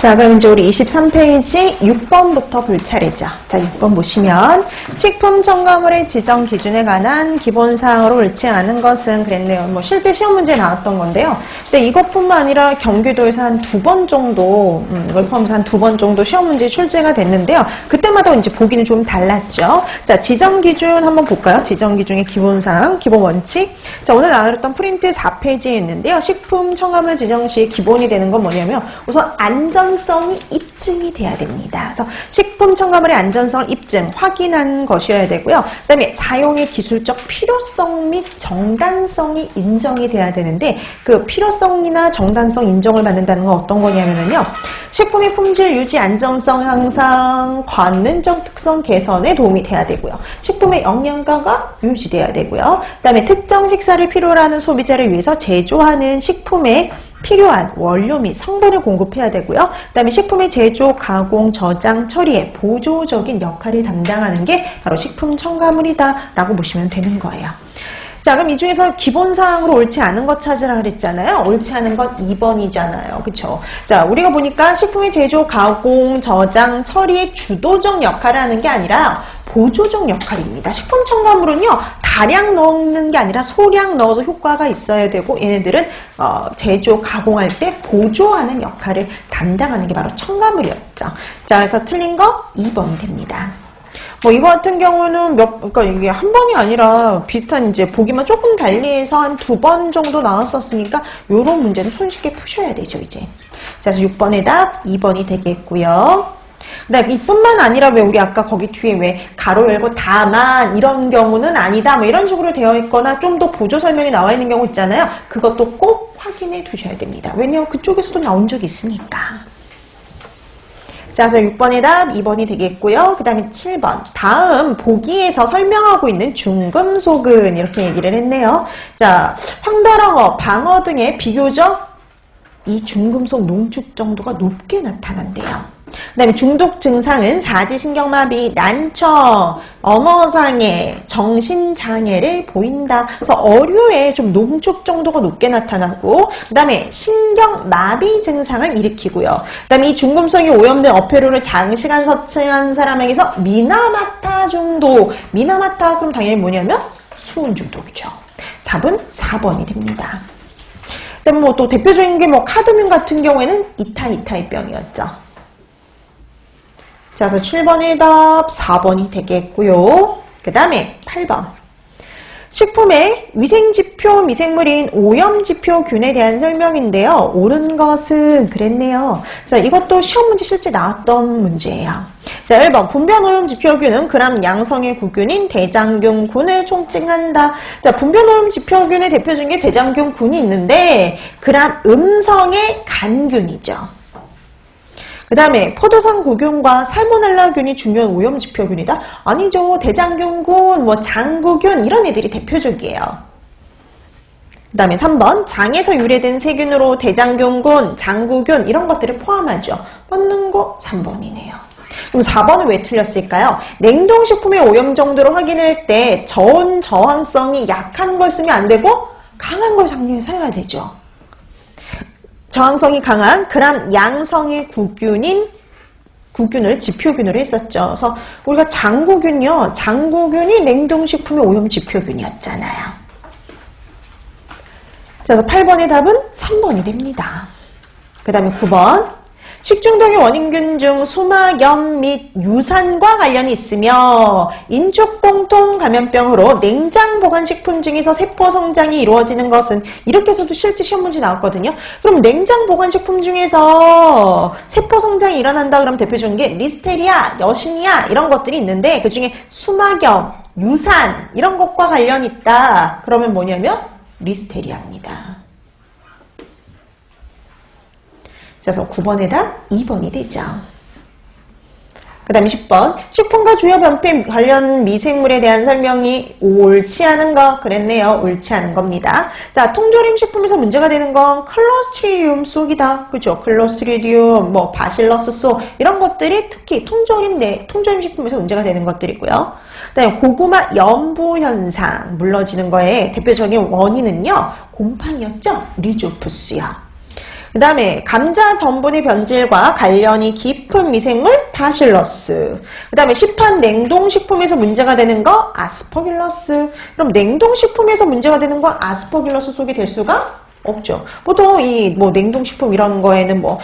자, 그럼 이제 우리 23페이지 6번부터 볼 차례죠. 자, 6번 보시면 식품 첨가물의 지정 기준에 관한 기본사항으로 옳지 않은 것은 그랬네요. 뭐 실제 시험 문제에 나왔던 건데요. 근데 이것뿐만 아니라 경기도에서 한 2번 정도, 이걸 포함해서 한 2번 정도 시험 문제 출제가 됐는데요. 그때마다 이제 보기는 좀 달랐죠. 자, 지정 기준 한번 볼까요? 지정 기준의 기본사항, 기본 원칙. 자, 오늘 나눴던 프린트 4페이지에 있는데요. 식품 첨가물 지정 시 기본이 되는 건 뭐냐면 우선 안전성이 입증이 돼야 됩니다. 그래서 식품 첨가물의 안전성을 입증, 확인한 것이어야 되고요. 그 다음에 사용의 기술적 필요성 및 정당성이 인정이 돼야 되는데 그 필요성이나 정당성 인정을 받는다는 건 어떤 거냐면요. 식품의 품질 유지, 안전성 향상, 관능적 특성 개선에 도움이 돼야 되고요. 식품의 영양가가 유지돼야 되고요. 그 다음에 특정 식사를 필요로 하는 소비자를 위해서 제조하는 식품에 필요한 원료 및 성분을 공급해야 되고요. 그 다음에 식품의 제조, 가공, 저장, 처리에 보조적인 역할을 담당하는 게 바로 식품 첨가물이다 라고 보시면 되는 거예요. 자, 그럼 이 중에서 기본사항으로 옳지 않은 것 찾으라 그랬잖아요. 옳지 않은 건 2번이잖아요. 그쵸? 자, 우리가 보니까 식품의 제조, 가공, 저장, 처리에 주도적 역할을 하는 게 아니라 보조적 역할입니다. 식품 첨가물은요, 다량 넣는 게 아니라 소량 넣어서 효과가 있어야 되고, 얘네들은 제조, 가공할 때 보조하는 역할을 담당하는 게 바로 첨가물이었죠. 자, 그래서 틀린 거 2번이 됩니다. 뭐 이거 같은 경우는 그러니까 이게 한 번이 아니라 비슷한 이제 보기만 조금 달리해서 한 2번 정도 나왔었으니까 요런 문제는 손쉽게 푸셔야 되죠, 이제. 자, 그래서 6번의 답 2번이 되겠고요. 네, 이뿐만 아니라 왜 우리 아까 거기 뒤에 왜 가로 열고 다만 이런 경우는 아니다 뭐 이런 식으로 되어 있거나 좀 더 보조 설명이 나와 있는 경우 있잖아요. 그것도 꼭 확인해 두셔야 됩니다. 왜냐면 그쪽에서도 나온 적이 있으니까. 자, 그래서 6번의 답 2번이 되겠고요. 그 다음에 7번. 다음 보기에서 설명하고 있는 중금속은 이렇게 얘기를 했네요. 자, 황달황어, 방어 등의 비교적 이 중금속 농축 정도가 높게 나타난대요. 그 다음에 중독 증상은 사지신경마비, 난청, 언어장애, 정신장애를 보인다. 그래서 어류에 좀 농축 정도가 높게 나타나고 그 다음에 신경마비 증상을 일으키고요. 그 다음에 이 중금속이 오염된 어패류를 장시간 섭취한 사람에게서 미나마타 중독. 미나마타 그럼 당연히 뭐냐면 수은 중독이죠. 답은 4번이 됩니다. 그 다음에 뭐 또 대표적인 게 뭐 카드뮴 같은 경우에는 이타이타이 병이었죠. 자, 그래서 7번의 답 4번이 되겠고요. 그 다음에 8번. 식품의 위생지표 미생물인 오염지표균에 대한 설명인데요. 옳은 것은 그랬네요. 자, 이것도 시험 문제 실제 나왔던 문제예요. 자, 1번. 분변오염지표균은 그람 양성의 구균인 대장균군을 총칭한다. 자, 분변오염지표균의 대표적인 게 대장균군이 있는데 그람 음성의 간균이죠. 그 다음에 포도상 구균과 살모넬라균이 중요한 오염지표균이다? 아니죠. 대장균군, 뭐 장구균 이런 애들이 대표적이에요. 그 다음에 3번. 장에서 유래된 세균으로 대장균군, 장구균 이런 것들을 포함하죠. 맞는 거 3번이네요. 그럼 4번은 왜 틀렸을까요? 냉동식품의 오염 정도를 확인할 때 저온 저항성이 약한 걸 쓰면 안 되고 강한 걸 장류에 사용해야 되죠. 저항성이 강한 그람 양성의 구균을 지표균으로 했었죠. 그래서 우리가 장구균요. 장구균이 냉동식품의 오염 지표균이었잖아요. 그래서 8번의 답은 3번이 됩니다. 그 다음에 9번. 식중독의 원인균 중 수막염 및 유산과 관련이 있으며 인축공통 감염병으로 냉장 보관식품 중에서 세포 성장이 이루어지는 것은 이렇게 해서도 실제 시험 문제 나왔거든요. 그럼 냉장 보관식품 중에서 세포 성장이 일어난다 그러면 대표적인 게 리스테리아, 여시니아 이런 것들이 있는데 그 중에 수막염, 유산 이런 것과 관련이 있다. 그러면 뭐냐면 리스테리아입니다. 그래서 9번의 답 2번이 되죠. 그 다음에 10번. 식품과 주요 변폐 관련 미생물에 대한 설명이 옳지 않은 거 그랬네요. 옳지 않은 겁니다. 자, 통조림 식품에서 문제가 되는 건 클로스트리디움 속이다. 그죠? 클로스트리디움, 뭐 바실러스 속 이런 것들이 특히 통조림 식품에서 문제가 되는 것들이고요. 그 다음에 고구마 연부 현상 물러지는 거에 대표적인 원인은요. 곰팡이였죠? 리조푸스요. 그 다음에 감자 전분의 변질과 관련이 깊은 미생물 바실러스. 그 다음에 시판 냉동식품에서 문제가 되는 거 아스퍼길러스. 그럼 냉동식품에서 문제가 되는 거 아스퍼길러스 속이 될 수가 없죠. 보통 이 뭐 냉동식품 이런 거에는 뭐